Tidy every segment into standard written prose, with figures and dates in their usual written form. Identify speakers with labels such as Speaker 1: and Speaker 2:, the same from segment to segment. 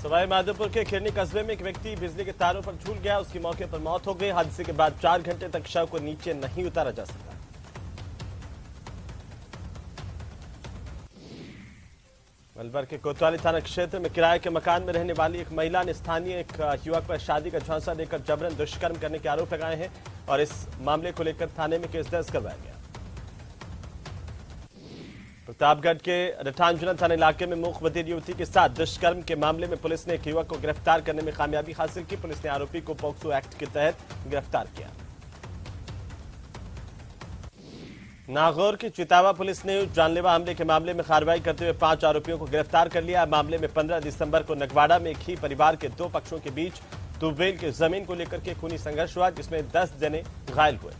Speaker 1: सवाई माधोपुर के खिरनी कस्बे में एक व्यक्ति बिजली के तारों पर झूल गया, उसकी मौके पर मौत हो गई। हादसे के बाद 4 घंटे तक शव को नीचे नहीं उतारा जा सका। अलवर के कोतवाली थाना क्षेत्र में किराए के मकान में रहने वाली एक महिला ने स्थानीय एक युवक पर शादी का झांसा देकर जबरन दुष्कर्म करने के आरोप लगाए हैं और इस मामले को लेकर थाने में केस दर्ज करवाया गया। प्रतापगढ़ के रठांजुना थाना इलाके में मूक बधिर युवती के साथ दुष्कर्म के मामले में पुलिस ने एक युवक को गिरफ्तार करने में कामयाबी हासिल की। पुलिस ने आरोपी को पॉक्सो एक्ट के तहत गिरफ्तार किया। नागौर की चितावा पुलिस ने जानलेवा हमले के मामले में कार्रवाई करते हुए 5 आरोपियों को गिरफ्तार कर लिया। मामले में 15 दिसंबर को नगवाड़ा में एक ही परिवार के 2 पक्षों के बीच तुबेल की जमीन को लेकर के खूनी संघर्ष हुआ, जिसमें 10 जने घायल हुए।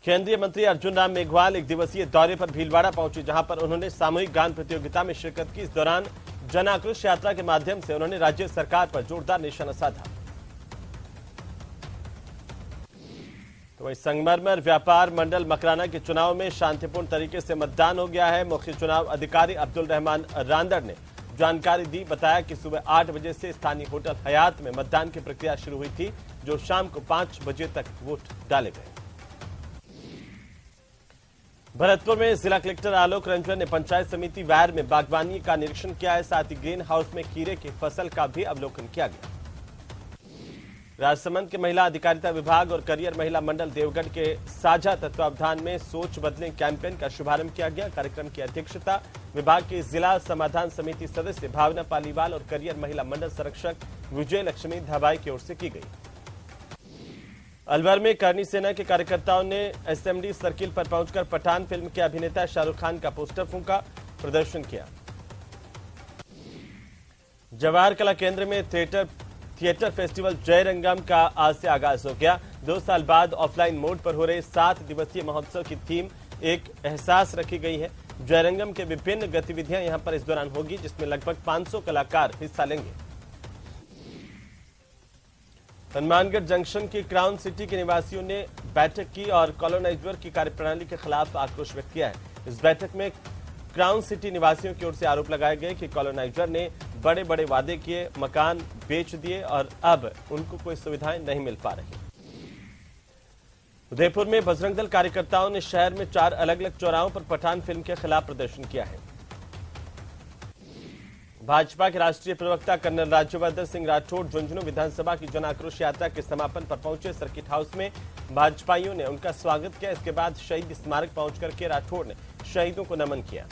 Speaker 1: केंद्रीय मंत्री अर्जुन राम मेघवाल एक दिवसीय दौरे पर भीलवाड़ा पहुंचे, जहां पर उन्होंने सामूहिक गान प्रतियोगिता में शिरकत की। इस दौरान जन आक्रोश यात्रा के माध्यम से उन्होंने राज्य सरकार पर जोरदार निशाना साधा। तो वहीं संगमरमर व्यापार मंडल मकराना के चुनाव में शांतिपूर्ण तरीके से मतदान हो गया है। मुख्य चुनाव अधिकारी अब्दुल रहमान रांदड़ ने जानकारी दी। बताया कि सुबह 8 बजे से स्थानीय होटल हयात में मतदान की प्रक्रिया शुरू हुई थी, जो शाम को 5 बजे तक वोट डाले गए। भरतपुर में जिला कलेक्टर आलोक रंजन ने पंचायत समिति वैर में बागवानी का निरीक्षण किया है। साथ ही ग्रीन हाउस में खीरे की फसल का भी अवलोकन किया गया। राजसमंद के महिला अधिकारिता विभाग और करियर महिला मंडल देवगढ़ के साझा तत्वावधान में सोच बदलें कैंपेन का शुभारंभ किया गया। कार्यक्रम की अध्यक्षता विभाग की जिला समाधान समिति सदस्य भावना पालीवाल और करियर महिला मंडल संरक्षक विजय लक्ष्मी धाबाई की ओर से की गई। अलवर में करनी सेना के कार्यकर्ताओं ने एसएमडी सर्किल पर पहुंचकर पठान फिल्म के अभिनेता शाहरुख खान का पोस्टर फूंका, प्रदर्शन किया। जवाहर कला केंद्र में थिएटर फेस्टिवल जयरंगम का आज से आगाज हो गया। 2 साल बाद ऑफलाइन मोड पर हो रहे 7 दिवसीय महोत्सव की थीम एक एहसास रखी गई है। जयरंगम के विभिन्न गतिविधियां यहां पर इस दौरान होगी, जिसमें लगभग 500 कलाकार हिस्सा लेंगे। हनुमानगढ़ जंक्शन की क्राउन सिटी के निवासियों ने बैठक की और कॉलोनाइजर की कार्यप्रणाली के खिलाफ आक्रोश व्यक्त किया है। इस बैठक में क्राउन सिटी निवासियों की ओर से आरोप लगाए गए कि कॉलोनाइजर ने बड़े बड़े वादे किए, मकान बेच दिए और अब उनको कोई सुविधाएं नहीं मिल पा रही। उदयपुर में बजरंग दल कार्यकर्ताओं ने शहर में 4 अलग अलग चौराहों पर पठान फिल्म के खिलाफ प्रदर्शन किया है। भाजपा के राष्ट्रीय प्रवक्ता कर्नल राज्यवर्धन सिंह राठौड़ झुंझुनू विधानसभा की जन आक्रोश यात्रा के समापन पर पहुंचे। सर्किट हाउस में भाजपाइयों ने उनका स्वागत किया। इसके बाद शहीद स्मारक पहुंचकर के राठौड़ ने शहीदों को नमन किया।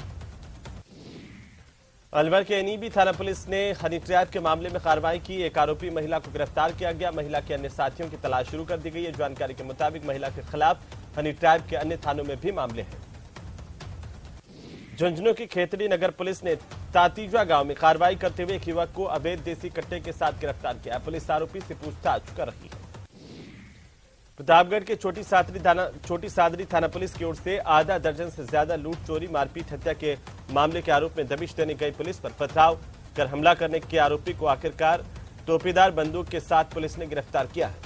Speaker 1: अलवर के एनईबी थाना पुलिस ने हनी ट्रैप के मामले में कार्रवाई की। एक आरोपी महिला को गिरफ्तार किया गया। महिला के अन्य साथियों की तलाश शुरू कर दी गई है। जानकारी के मुताबिक महिला के खिलाफ हनी ट्रैप के अन्य थानों में भी मामले हैं। झुंझुनू की खेतड़ी नगर पुलिस ने तातीजा गांव में कार्रवाई करते हुए एक युवक को अवैध देसी कट्टे के साथ गिरफ्तार किया। पुलिस आरोपी से पूछताछ कर रही है। प्रतापगढ़ के छोटी सादरी थाना पुलिस की ओर से आधा दर्जन से ज्यादा लूट, चोरी, मारपीट, हत्या के मामले के आरोप में दबिश देने गई पुलिस पर पथराव कर हमला करने के आरोपी को आखिरकार टोपीदार बंदूक के साथ पुलिस ने गिरफ्तार किया है।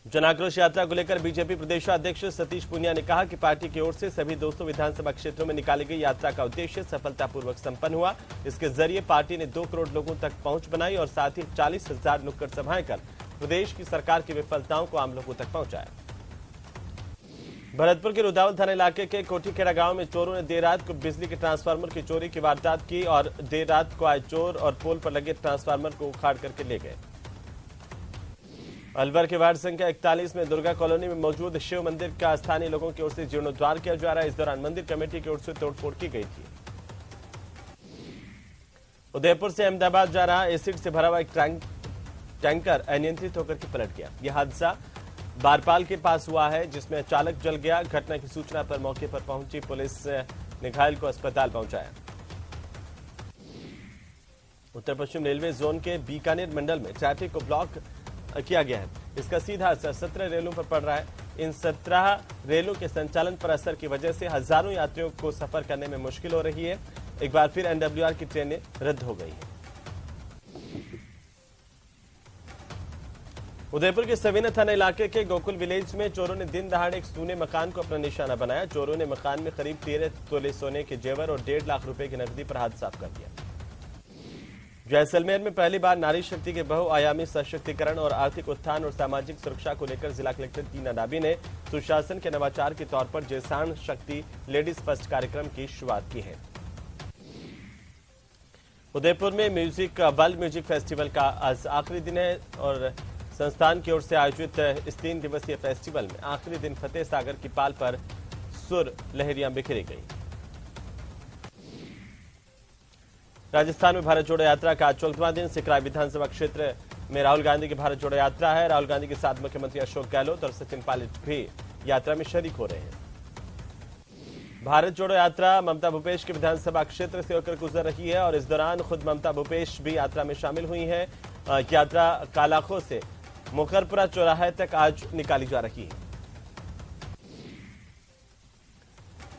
Speaker 1: जन आक्रोश यात्रा को लेकर बीजेपी प्रदेशाध्यक्ष सतीश पूनिया ने कहा कि पार्टी की ओर से सभी 200 विधानसभा क्षेत्रों में निकाली गई यात्रा का उद्देश्य सफलतापूर्वक संपन्न हुआ। इसके जरिए पार्टी ने 2 करोड़ लोगों तक पहुंच बनाई और साथ ही 40,000 नुक्कड़ सभाएं कर प्रदेश की सरकार की विफलताओं को आम लोगों तक पहुंचाया। भरतपुर के रुदावल थाना इलाके के कोठीखेड़ा गांव में चोरों ने देर रात को बिजली के ट्रांसफार्मर की चोरी की वारदात की और देर रात को आए चोर और पोल पर लगे ट्रांसफार्मर को उखाड़ करके ले गए। अलवर के वार्ड संख्या 41 में दुर्गा कॉलोनी में मौजूद शिव मंदिर का स्थानीय लोगों की ओर से जीर्णोद्धार किया जा रहा है। इस दौरान मंदिर कमेटी की ओर से तोड़फोड़ की गई थी। उदयपुर से अहमदाबाद जा रहा एसिड से भरा हुआ एक टैंकर अनियंत्रित होकर के पलट गया। यह हादसा बारपाल के पास हुआ है, जिसमें चालक जल गया। घटना की सूचना पर मौके पर पहुंची पुलिस ने घायल को अस्पताल पहुंचाया। उत्तर पश्चिम रेलवे जोन के बीकानेर मंडल में ट्रैफिक को ब्लॉक किया गया है। इसका सीधा असर 17 रेलों पर पड़ रहा है। इन 17 रेलों के संचालन पर असर की वजह से हजारों यात्रियों को सफर करने में मुश्किल हो रही है। एक बार फिर एनडब्ल्यूआर की ट्रेनें रद्द हो गई हैं। उदयपुर के सवीना थाना इलाके के गोकुल विलेज में चोरों ने दिन दहाड़े एक सूने मकान को अपना निशाना बनाया। चोरों ने मकान में करीब 13 तोले सोने के जेवर और 1.5 लाख रुपए की नकदी पर हाथ साफ कर दिया। जैसलमेर में पहली बार नारी शक्ति के बहुआयामी सशक्तिकरण और आर्थिक उत्थान और सामाजिक सुरक्षा को लेकर जिला कलेक्टर टीना डाबी ने सुशासन के नवाचार के तौर पर जैसान शक्ति लेडीज फर्स्ट कार्यक्रम की शुरुआत की है। उदयपुर में वर्ल्ड म्यूजिक फेस्टिवल का आज आखिरी दिन है और संस्थान की ओर से आयोजित इस 3 दिवसीय फेस्टिवल में आखिरी दिन फतेह सागर की पाल पर सुर लहरियां बिखरी गई। राजस्थान में भारत जोड़ो यात्रा का 14वां दिन सिकराय विधानसभा क्षेत्र में राहुल गांधी की भारत जोड़ो यात्रा है। राहुल गांधी के साथ मुख्यमंत्री अशोक गहलोत और सचिन पायलट भी यात्रा में शरीक हो रहे हैं। भारत जोड़ो यात्रा ममता भूपेश के विधानसभा क्षेत्र से होकर गुजर रही है और इस दौरान खुद ममता भूपेश भी यात्रा में शामिल हुई है। यात्रा कालाखो से मुखरपुरा चौराहे तक आज निकाली जा रही है।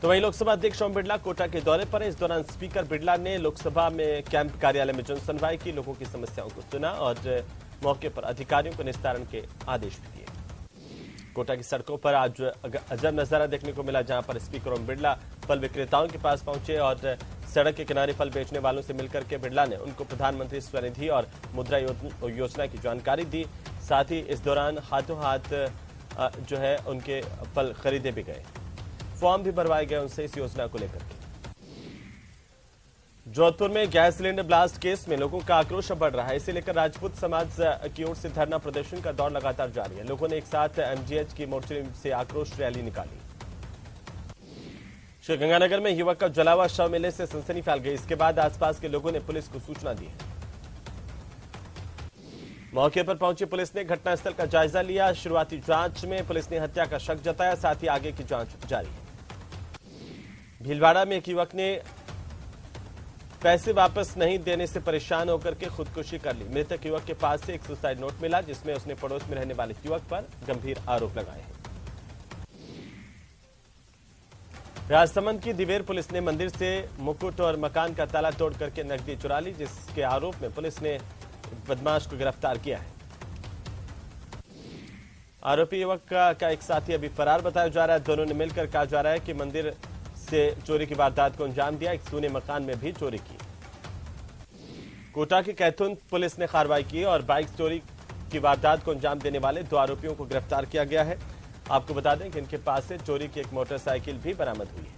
Speaker 1: तो वहीं लोकसभा अध्यक्ष ओम बिरला कोटा के दौरे पर इस दौरान स्पीकर बिरला ने लोकसभा में कैंप कार्यालय में जनसुनवाई की, लोगों की समस्याओं को सुना और मौके पर अधिकारियों को निस्तारण के आदेश भी दिए। कोटा की सड़कों पर आज अजब नजारा देखने को मिला, जहां पर स्पीकर ओम बिरला फल विक्रेताओं के पास पहुंचे और सड़क के किनारे फल बेचने वालों से मिलकर के बिरला ने उनको प्रधानमंत्री स्वनिधि और मुद्रा योजना की जानकारी दी। साथ ही इस दौरान हाथों हाथ जो है उनके फल खरीदे भी गए, फॉर्म भी भरवाए गए उनसे इस योजना को लेकर के। जोधपुर में गैस सिलेंडर ब्लास्ट केस में लोगों का आक्रोश बढ़ रहा है। इसे लेकर राजपूत समाज की ओर से धरना प्रदर्शन का दौर लगातार जारी है। लोगों ने एक साथ एमजीएच की मोर्चे से आक्रोश रैली निकाली। श्रीगंगानगर में युवक का जला हुआ शव मिलने से सनसनी फैल गई। इसके बाद आसपास के लोगों ने पुलिस को सूचना दी है। मौके पर पहुंची पुलिस ने घटनास्थल का जायजा लिया। शुरुआती जांच में पुलिस ने हत्या का शक जताया, साथ ही आगे की जांच जारी है। भीलवाड़ा में एक युवक ने पैसे वापस नहीं देने से परेशान होकर के खुदकुशी कर ली। मृतक युवक के पास से एक सुसाइड नोट मिला, जिसमें उसने पड़ोस में रहने वाले युवक पर गंभीर आरोप लगाए हैं। राजसमंद की दिवेर पुलिस ने मंदिर से मुकुट और मकान का ताला तोड़ करके नकदी चुरा ली, जिसके आरोप में पुलिस ने बदमाश को गिरफ्तार किया है। आरोपी युवक का एक साथी अभी फरार बताया जा रहा है। दोनों ने मिलकर कहा जा रहा है कि मंदिर से चोरी की वारदात को अंजाम दिया। एक सूने मकान में भी चोरी की। कोटा की कैथुन पुलिस ने कार्रवाई की और बाइक चोरी की वारदात को अंजाम देने वाले 2 आरोपियों को गिरफ्तार किया गया है। आपको बता दें कि इनके पास से चोरी की एक मोटरसाइकिल भी बरामद हुई है।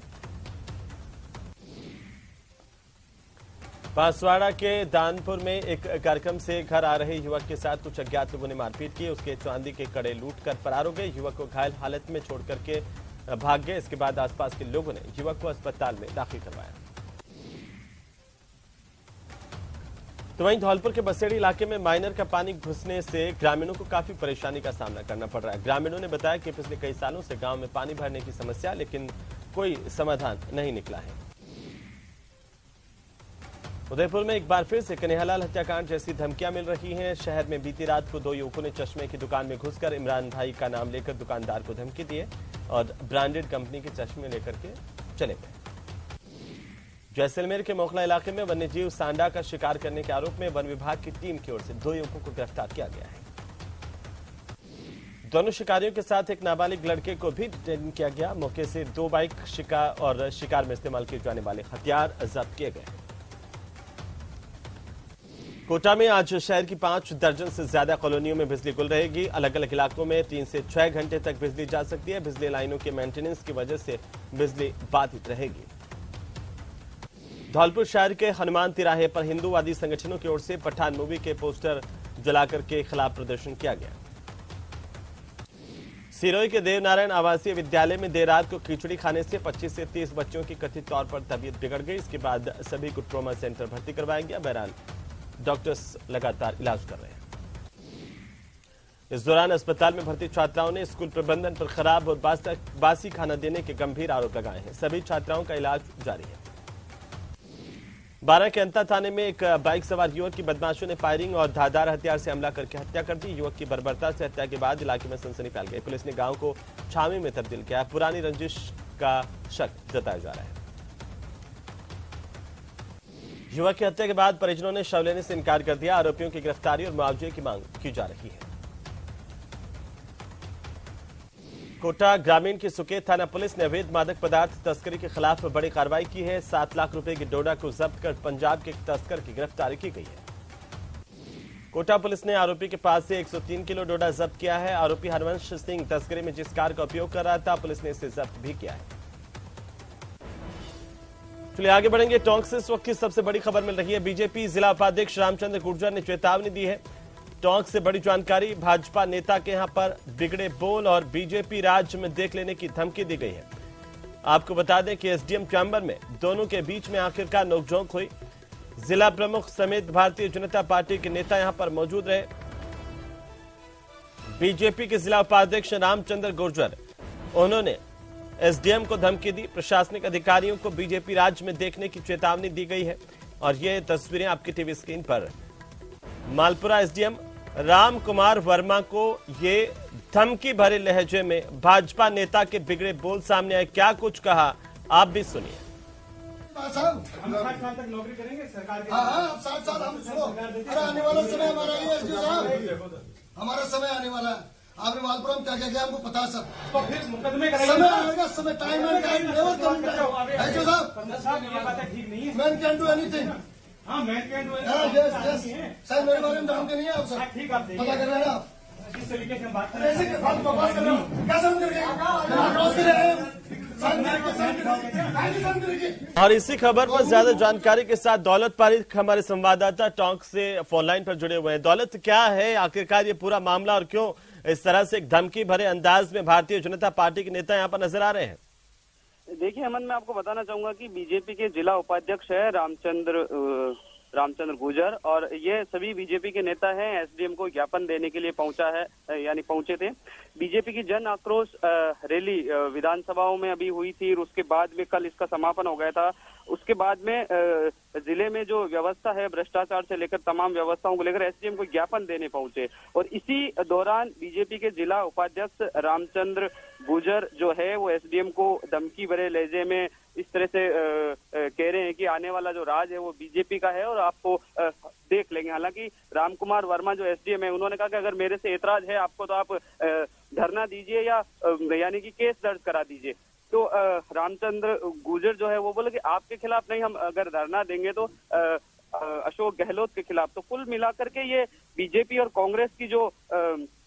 Speaker 1: बांसवाड़ा के दानपुर में एक कार्यक्रम से घर आ रहे युवक के साथ कुछ अज्ञात लोगों ने मारपीट की। उसके चांदी के कड़े लूटकर फरार हो गए। युवक को घायल हालत में छोड़ करके भाग गए। इसके बाद आसपास के लोगों ने युवक को अस्पताल में दाखिल करवाया। तो वहीं धौलपुर के बसेड़ी इलाके में माइनर का पानी घुसने से ग्रामीणों को काफी परेशानी का सामना करना पड़ रहा है। ग्रामीणों ने बताया कि पिछले कई सालों से गांव में पानी भरने की समस्या, लेकिन कोई समाधान नहीं निकला है। उदयपुर में एक बार फिर से कन्हैयालाल हत्याकांड जैसी धमकियां मिल रही हैं। शहर में बीती रात को 2 युवकों ने चश्मे की दुकान में घुसकर इमरान भाई का नाम लेकर दुकानदार को धमकी दी और ब्रांडेड कंपनी के चश्मे लेकर के चले गए। जैसलमेर के मोखला इलाके में वन्यजीव सांडा का शिकार करने के आरोप में वन विभाग की टीम की ओर से 2 युवकों को गिरफ्तार किया गया है। दोनों शिकारियों के साथ एक नाबालिग लड़के को भी डिटेन किया गया। मौके से 2 बाइक शिकार में इस्तेमाल किए जाने वाले हथियार जब्त किए गए। कोटा में आज शहर की 5 दर्जन से ज्यादा कॉलोनियों में बिजली गुल रहेगी। अलग अलग इलाकों में 3 से 6 घंटे तक बिजली जा सकती है। बिजली लाइनों के मेंटेनेंस की वजह से बिजली बाधित रहेगी। धौलपुर शहर के हनुमान तिराहे पर हिंदूवादी संगठनों की ओर से पठान मूवी के पोस्टर जलाकर के खिलाफ प्रदर्शन किया गया। सिरोही के देवनारायण आवासीय विद्यालय में देर रात को खिचड़ी खाने से 25 से 30 बच्चों की कथित तौर पर तबीयत बिगड़ गई। इसके बाद सभी को ट्रॉमा सेंटर भर्ती करवाया गया। बहरहाल डॉक्टर्स लगातार इलाज कर रहे हैं। इस दौरान अस्पताल में भर्ती छात्राओं ने स्कूल प्रबंधन पर खराब और बासी खाना देने के गंभीर आरोप लगाए हैं। सभी छात्राओं का इलाज जारी है। बारा के अंता थाने में एक बाइक सवार युवक की बदमाशों ने फायरिंग और धारदार हथियार से हमला करके हत्या कर दी। युवक की बर्बरता से हत्या के बाद इलाके में सनसनी फैल गई। पुलिस ने गांव को छावनी में तब्दील किया। पुरानी रंजिश का शक जताया जा रहा है। युवक की हत्या के बाद परिजनों ने शव लेने से इनकार कर दिया। आरोपियों की गिरफ्तारी और मुआवजे की मांग की जा रही है। कोटा ग्रामीण की सुकेत थाना पुलिस ने अवैध मादक पदार्थ तस्करी के खिलाफ बड़ी कार्रवाई की है। 7 लाख रुपए की डोडा को जब्त कर पंजाब के तस्कर की गिरफ्तारी की गई है। कोटा पुलिस ने आरोपी के पास से 103 किलो डोडा जब्त किया है। आरोपी हरवंश सिंह तस्करी में जिस कार का उपयोग कर रहा था, पुलिस ने इसे जब्त भी किया है। चलिए आगे बढ़ेंगे। टोंक से इस वक्त की सबसे बड़ी खबर मिल रही है। बीजेपी जिला उपाध्यक्ष रामचंद्र गुर्जर ने चेतावनी दी है। टोंक से बड़ी जानकारी, भाजपा नेता के यहां पर बिगड़े बोल और बीजेपी राज्य में देख लेने की धमकी दी गई है। आपको बता दें कि एसडीएम चैम्बर में दोनों के बीच में आखिरकार नोकझोंक हुई। जिला प्रमुख समेत भारतीय जनता पार्टी के नेता यहां पर मौजूद रहे। बीजेपी के जिला उपाध्यक्ष रामचंद्र गुर्जर, उन्होंने एसडीएम को धमकी दी। प्रशासनिक अधिकारियों को बीजेपी राज्य में देखने की चेतावनी दी गई है और ये तस्वीरें आपकी टीवी स्क्रीन पर। मालपुरा एसडीएम राम कुमार वर्मा को ये धमकी भरे लहजे में भाजपा नेता के बिगड़े बोल सामने आए। क्या कुछ कहा, आप भी सुनिए।
Speaker 2: हम 60 साल तक नौकरी करेंगे सरकार के। हाँ, 60 साल हम सुनो, अरे आने वाला समय हमारा ही है एसडीओ साहब, हमारा समय आने वाला है। आपने मालपुरा में क्या क्या किया हमको पता सब, तो फिर मुकदमे करेंगे। समय आएगा, समय time and time never come SDO साहब, ये बातें ठीक नहीं है। Man can do anything. हाँ, man can do anything. Yes yes sir, मेरे बारे में धमकी नहीं है आप सर, ठीक आप पता कर रहे हैं आप किस तरीके से हम बात कर रहे हैं। ऐसे बात कर रहे हो क्या समझ रहे हैं?
Speaker 1: और इसी खबर पर ज्यादा जानकारी के साथ दौलत पारिक हमारे संवाददाता टोंक से फोनलाइन पर जुड़े हुए हैं। दौलत, क्या है आखिरकार ये पूरा मामला और क्यों इस तरह से एक धमकी भरे अंदाज में भारतीय जनता पार्टी के नेता यहाँ पर नजर आ रहे हैं?
Speaker 3: देखिए अमन, मैं आपको बताना चाहूंगा कि बीजेपी के जिला उपाध्यक्ष है रामचंद्र गुर्जर, और ये सभी बीजेपी के नेता हैं। एसडीएम को ज्ञापन देने के लिए पहुंचे थे। बीजेपी की जन आक्रोश रैली विधानसभाओं में अभी हुई थी और उसके बाद में कल इसका समापन हो गया था। उसके बाद में जिले में जो व्यवस्था है, भ्रष्टाचार से लेकर तमाम व्यवस्थाओं को लेकर एसडीएम को ज्ञापन देने पहुंचे, और इसी दौरान बीजेपी के जिला उपाध्यक्ष रामचंद्र गुर्जर जो है वो एसडीएम को धमकी भरे लहजे में इस तरह से कह रहे हैं कि आने वाला जो राज है वो बीजेपी का है और आपको देख लेंगे। हालांकि रामकुमार वर्मा जो एसडीएम है, उन्होंने कहा कि अगर मेरे से एतराज है आपको तो आप धरना दीजिए या यानी कि केस दर्ज करा दीजिए। तो रामचंद्र गुर्जर जो है वो बोले कि आपके खिलाफ नहीं, हम अगर धरना देंगे तो अशोक गहलोत के खिलाफ। तो कुल मिलाकर के ये बीजेपी और कांग्रेस की जो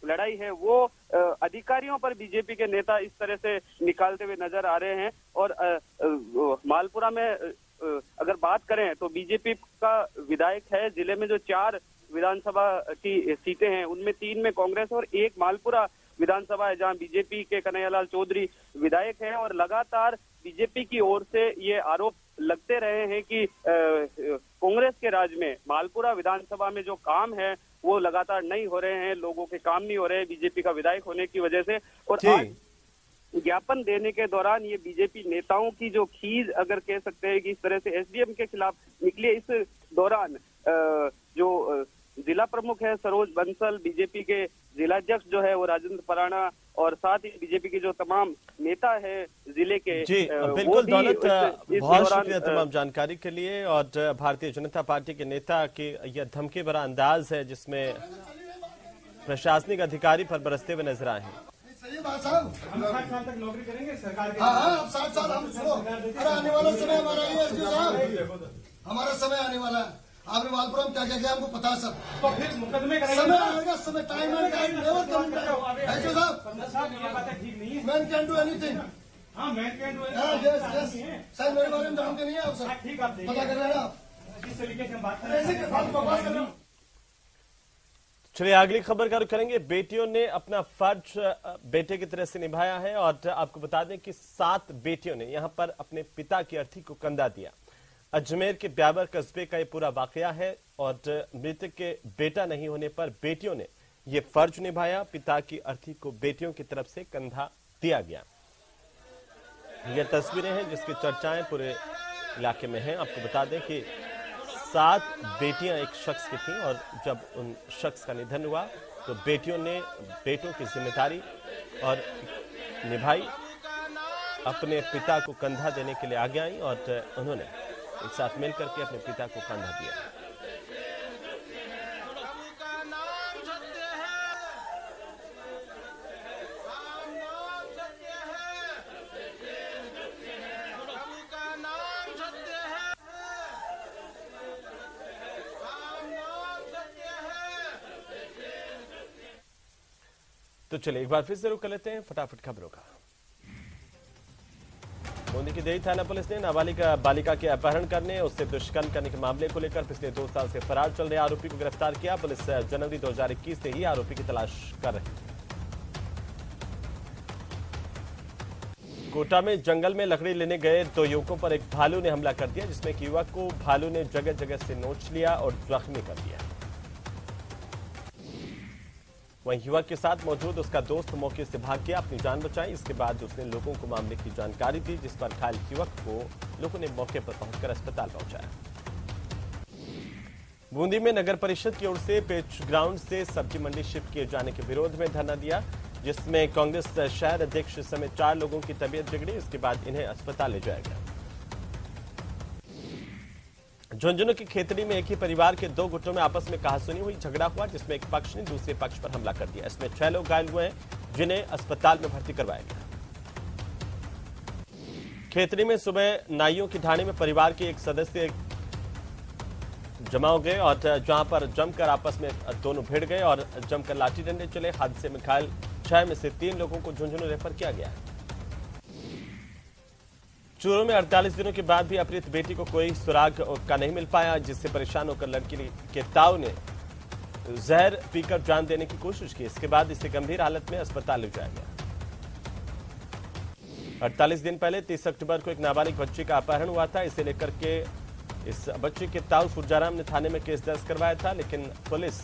Speaker 3: लड़ाई है वो अधिकारियों पर बीजेपी के नेता इस तरह से निकालते हुए नजर आ रहे हैं। और मालपुरा में अगर बात करें तो बीजेपी का विधायक है। जिले में जो 4 विधानसभा की सीटें हैं उनमें 3 में कांग्रेस और 1 मालपुरा विधानसभा है जहां बीजेपी के कन्हैयालाल चौधरी विधायक हैं। और लगातार बीजेपी की ओर से ये आरोप लगते रहे हैं कि कांग्रेस के राज में मालपुरा विधानसभा में जो काम है वो लगातार नहीं हो रहे हैं, लोगों के काम नहीं हो रहे हैं बीजेपी का विधायक होने की वजह से। और आज ज्ञापन देने के दौरान ये बीजेपी नेताओं की जो खीज अगर कह सकते हैं कि इस तरह से एसडीएम के खिलाफ निकली। इस दौरान जो जिला प्रमुख है सरोज बंसल, बीजेपी के जिलाध्यक्ष जो है वो राजेंद्र पराणा, और साथ ही बीजेपी के जो तमाम नेता है जिले के।
Speaker 1: जी बिल्कुल दौलत, बहुत शुक्रिया तमाम जानकारी के लिए। और भारतीय जनता पार्टी के नेता की यह धमकी भरा अंदाज है जिसमें प्रशासनिक अधिकारी पर बरसते हुए नजर आए हैं।
Speaker 2: सही बात साहब, हम 60 साल तक नौकरी करेंगे सरकार के। हाँ, 60 साल हम सुनो, अरे आने वाला समय हमारा ही है एसडीओ साहब, हमारा समय आने वाला है। आपने मालपुरा में क्या क्या किया हमको पता सब, तो फिर मुकदमे करेंगे। समय आएगा, समय time and time never come SDO साहब, ये बातें ठीक नहीं है। Man can do anything. हाँ, man can do anything. Yes yes sir, मेरे बारे में धमकी नहीं है आप सर, ठीक आप पता कर रहे हैं आप किस तरीके से हम बात कर रहे हैं। ऐसे बात कर रहे हो।
Speaker 1: चलिए अगली खबर का रुख करेंगे। बेटियों ने अपना फर्ज बेटे की तरह से निभाया है और आपको बता दें कि 7 बेटियों ने यहां पर अपने पिता की अर्थी को कंधा दिया। अजमेर के ब्यावर कस्बे का ये पूरा वाकया है और मृतक के बेटा नहीं होने पर बेटियों ने ये फर्ज निभाया। पिता की अर्थी को बेटियों की तरफ से कंधा दिया गया। ये तस्वीरें हैं जिसकी चर्चाएं पूरे इलाके में हैं। आपको बता दें कि 7 बेटियां एक शख्स की थीं और जब उन शख्स का निधन हुआ तो बेटियों ने बेटों की जिम्मेदारी और निभाई। अपने पिता को कंधा देने के लिए आगे आई और उन्होंने एक साथ मिलकर के अपने पिता को कंधा दिया। तो चलिए एक बार फिर से रुक कर लेते हैं फटाफट खबरों का। बूंदी की देही थाना पुलिस ने नाबालिग बालिका के अपहरण करने, उससे दुष्कर्म करने के मामले को लेकर पिछले 2 साल से फरार चल रहे आरोपी को गिरफ्तार किया। पुलिस जनवरी 2021 से ही आरोपी की तलाश कर रही है। कोटा में जंगल में लकड़ी लेने गए 2 युवकों पर एक भालू ने हमला कर दिया, जिसमें एक युवक को भालू ने जगह जगह से नोच लिया और जख्मी कर दिया। वहीं युवक के साथ मौजूद उसका दोस्त मौके से भाग गया, अपनी जान बचाई। इसके बाद उसने लोगों को मामले की जानकारी दी, जिस पर घायल युवक को लोगों ने मौके पर पहुंचकर अस्पताल पहुंचाया। बूंदी में नगर परिषद की ओर से पेच ग्राउंड से सब्जी मंडी शिफ्ट किए जाने के विरोध में धरना दिया, जिसमें कांग्रेस शहर अध्यक्ष समेत 4 लोगों की तबीयत बिगड़ी। इसके बाद इन्हें अस्पताल ले जाया गया। झुंझुनू की खेतड़ी में एक ही परिवार के 2 गुटों में आपस में कहासुनी हुई, झगड़ा हुआ, जिसमें एक पक्ष ने दूसरे पक्ष पर हमला कर दिया। इसमें 6 लोग घायल हुए हैं, जिन्हें अस्पताल में भर्ती करवाया गया। खेतड़ी में सुबह नाइयों की ढाणी में परिवार के एक सदस्य जमा हो गए और जहां पर जमकर आपस में दोनों भिड़ गए और जमकर लाठी डंडे चले। हादसे में घायल 6 में से 3 लोगों को झुंझुनू रेफर किया गया है। चूरू में 48 दिनों के बाद भी अपहृत बेटी को कोई सुराग का नहीं मिल पाया, जिससे परेशान होकर लड़की के ताऊ ने जहर पीकर जान देने की कोशिश की। इसके बाद इसे गंभीर हालत में अस्पताल ले जाया गया। 48 दिन पहले 30 अक्टूबर को एक नाबालिग बच्ची का अपहरण हुआ था। इसे लेकर के इस बच्चे के ताऊ सुरजाराम ने थाने में केस दर्ज करवाया था, लेकिन पुलिस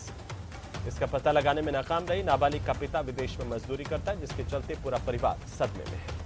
Speaker 1: इसका पता लगाने में नाकाम रही। नाबालिग का पिता विदेश में मजदूरी करता है, जिसके चलते पूरा परिवार सदमे में है।